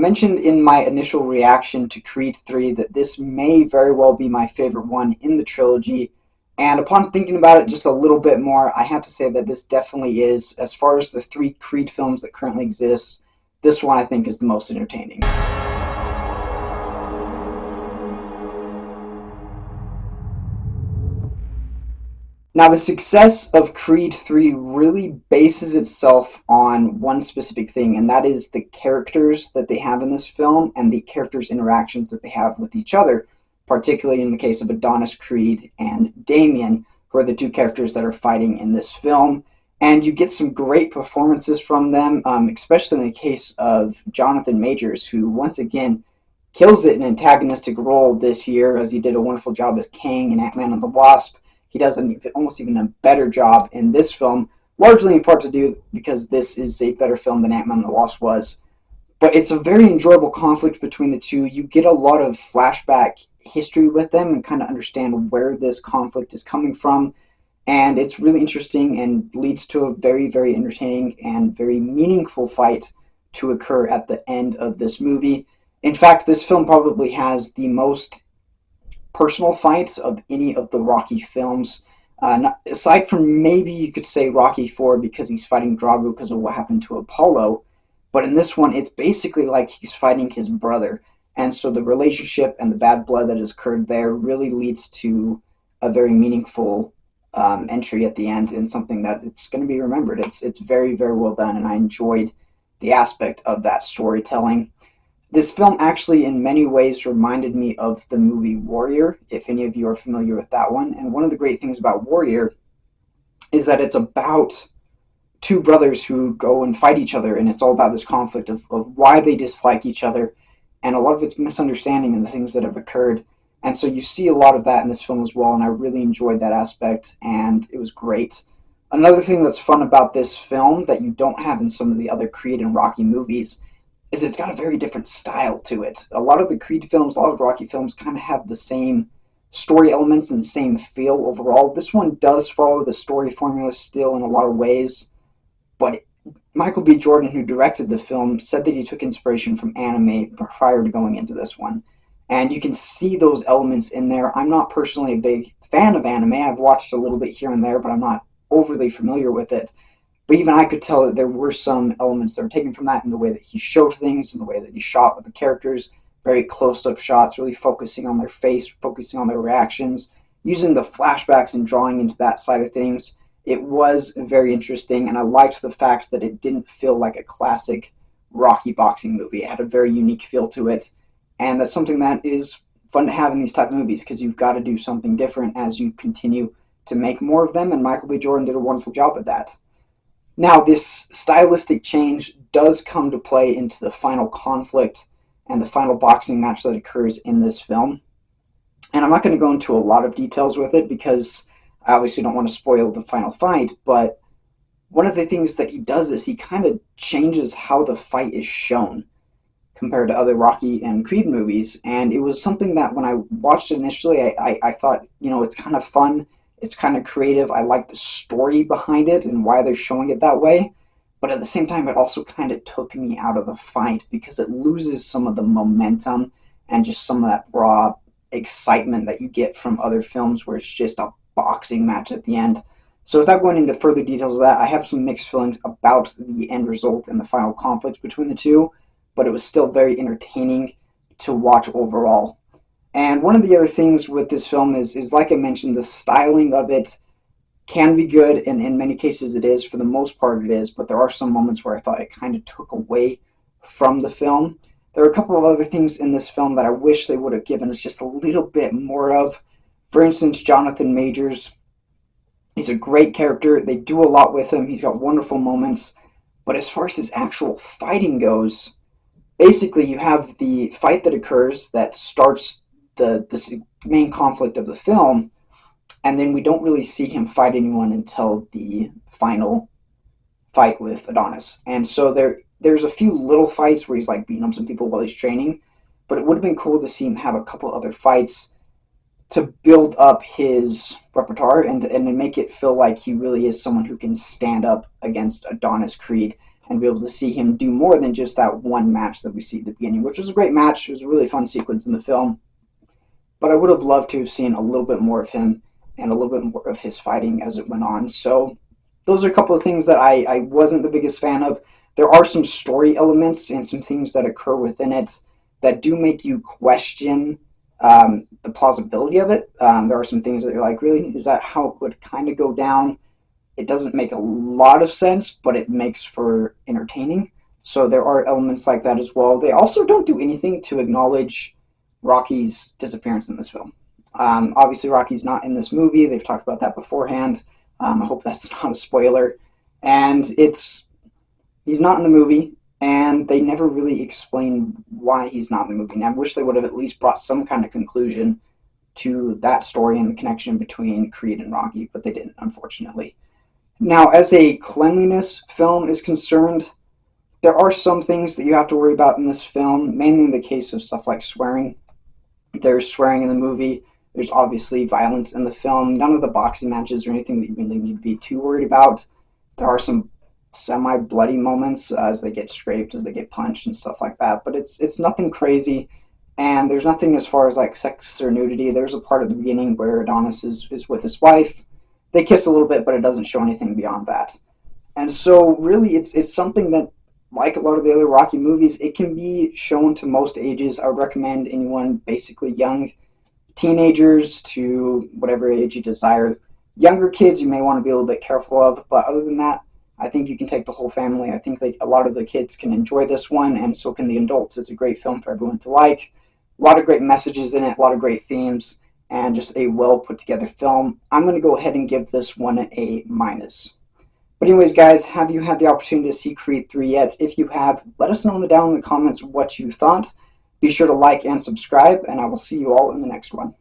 mentioned in my initial reaction to Creed 3 that this may very well be my favorite one in the trilogy, and upon thinking about it just a little bit more, I have to say that this definitely is, as far as the three Creed films that currently exist, this one I think is the most entertaining. Now, the success of Creed 3 really bases itself on one specific thing, and that is the characters that they have in this film and the characters' interactions that they have with each other, particularly in the case of Adonis Creed and Damien, who are the two characters that are fighting in this film. And you get some great performances from them, especially in the case of Jonathan Majors, who once again kills it in an antagonistic role this year, as he did a wonderful job as Kang in Ant-Man and the Wasp. He does almost even a better job in this film, largely in part to do because this is a better film than Ant-Man and the Wasp was. But it's a very enjoyable conflict between the two. You get a lot of flashback history with them and kind of understand where this conflict is coming from. And it's really interesting and leads to a very, very entertaining and very meaningful fight to occur at the end of this movie. In fact, this film probably has the most personal fights of any of the Rocky films, aside from maybe you could say Rocky 4 because he's fighting Drago because of what happened to Apollo. But in this one, it's basically like he's fighting his brother. And so the relationship and the bad blood that has occurred there really leads to a very meaningful entry at the end, and something that it's going to be remembered. It's very, very well done, and I enjoyed the aspect of that storytelling. This film actually in many ways reminded me of the movie Warrior, if any of you are familiar with that one. And one of the great things about Warrior is that it's about two brothers who go and fight each other, and it's all about this conflict of why they dislike each other, and a lot of it's misunderstanding and the things that have occurred. And so you see a lot of that in this film as well, and I really enjoyed that aspect, and it was great. Another thing that's fun about this film that you don't have in some of the other Creed and Rocky movies is it's got a very different style to it. A lot of the Creed films, a lot of Rocky films kind of have the same story elements and the same feel overall. This one does follow the story formula still in a lot of ways, but Michael B. Jordan, who directed the film, said that he took inspiration from anime prior to going into this one. And you can see those elements in there. I'm not personally a big fan of anime. I've watched a little bit here and there, but I'm not overly familiar with it. But even I could tell that there were some elements that were taken from that in the way that he showed things, in the way that he shot with the characters, very close-up shots, really focusing on their face, focusing on their reactions, using the flashbacks and drawing into that side of things. It was very interesting, and I liked the fact that it didn't feel like a classic Rocky boxing movie. It had a very unique feel to it, and that's something that is fun to have in these type of movies, because you've got to do something different as you continue to make more of them, and Michael B. Jordan did a wonderful job at that. Now, this stylistic change does come to play into the final conflict and the final boxing match that occurs in this film. And I'm not going to go into a lot of details with it because I obviously don't want to spoil the final fight, but one of the things that he does is he kind of changes how the fight is shown compared to other Rocky and Creed movies. And it was something that when I watched it initially, I thought, it's kind of fun. It's kind of creative. I like the story behind it and why they're showing it that way. But at the same time, it also kind of took me out of the fight because it loses some of the momentum and just some of that raw excitement that you get from other films where it's just a boxing match at the end. So without going into further details of that, I have some mixed feelings about the end result and the final conflict between the two, but it was still very entertaining to watch overall. And one of the other things with this film is like I mentioned, the styling of it can be good, and in many cases it is. For the most part it is, but there are some moments where I thought it kind of took away from the film. There are a couple of other things in this film that I wish they would have given us just a little bit more of. For instance, Jonathan Majors. He's a great character. They do a lot with him. He's got wonderful moments. But as far as his actual fighting goes, basically you have the fight that occurs that starts the main conflict of the film, and then we don't really see him fight anyone until the final fight with Adonis. And so there's a few little fights where he's like beating up some people while he's training, but it would have been cool to see him have a couple other fights to build up his repertoire and to make it feel like he really is someone who can stand up against Adonis Creed and be able to see him do more than just that one match that we see at the beginning, which was a great match. It was a really fun sequence in the film, but I would have loved to have seen a little bit more of him and a little bit more of his fighting as it went on. So those are a couple of things that I wasn't the biggest fan of. There are some story elements and some things that occur within it that do make you question the plausibility of it. There are some things that you're like, really, is that how it would kind of go down? It doesn't make a lot of sense, but it makes for entertaining. So there are elements like that as well. They also don't do anything to acknowledge Rocky's disappearance in this film. Obviously, Rocky's not in this movie. They've talked about that beforehand. I hope that's not a spoiler. And he's not in the movie, and they never really explain why he's not in the movie. And I wish they would have at least brought some kind of conclusion to that story and the connection between Creed and Rocky, but they didn't, unfortunately. Now, as a cleanliness film is concerned, there are some things that you have to worry about in this film, mainly in the case of stuff like swearing. There's swearing in the movie. There's obviously violence in the film. None of the boxing matches or anything that you really need to be too worried about. There are some semi-bloody moments as they get scraped, as they get punched and stuff like that, but it's nothing crazy, and there's nothing as far as like sex or nudity. There's a part at the beginning where Adonis is with his wife. They kiss a little bit, but it doesn't show anything beyond that. And so really it's something that, like a lot of the other Rocky movies, it can be shown to most ages. I would recommend anyone basically young, teenagers to whatever age you desire. Younger kids you may want to be a little bit careful of, but other than that, I think you can take the whole family. I think that a lot of the kids can enjoy this one, and so can the adults. It's a great film for everyone to like. A lot of great messages in it, a lot of great themes, and just a well put together film. I'm going to go ahead and give this one a minus. But anyways, guys, have you had the opportunity to see Creed 3 yet? If you have, let us know down in the comments what you thought. Be sure to like and subscribe, and I will see you all in the next one.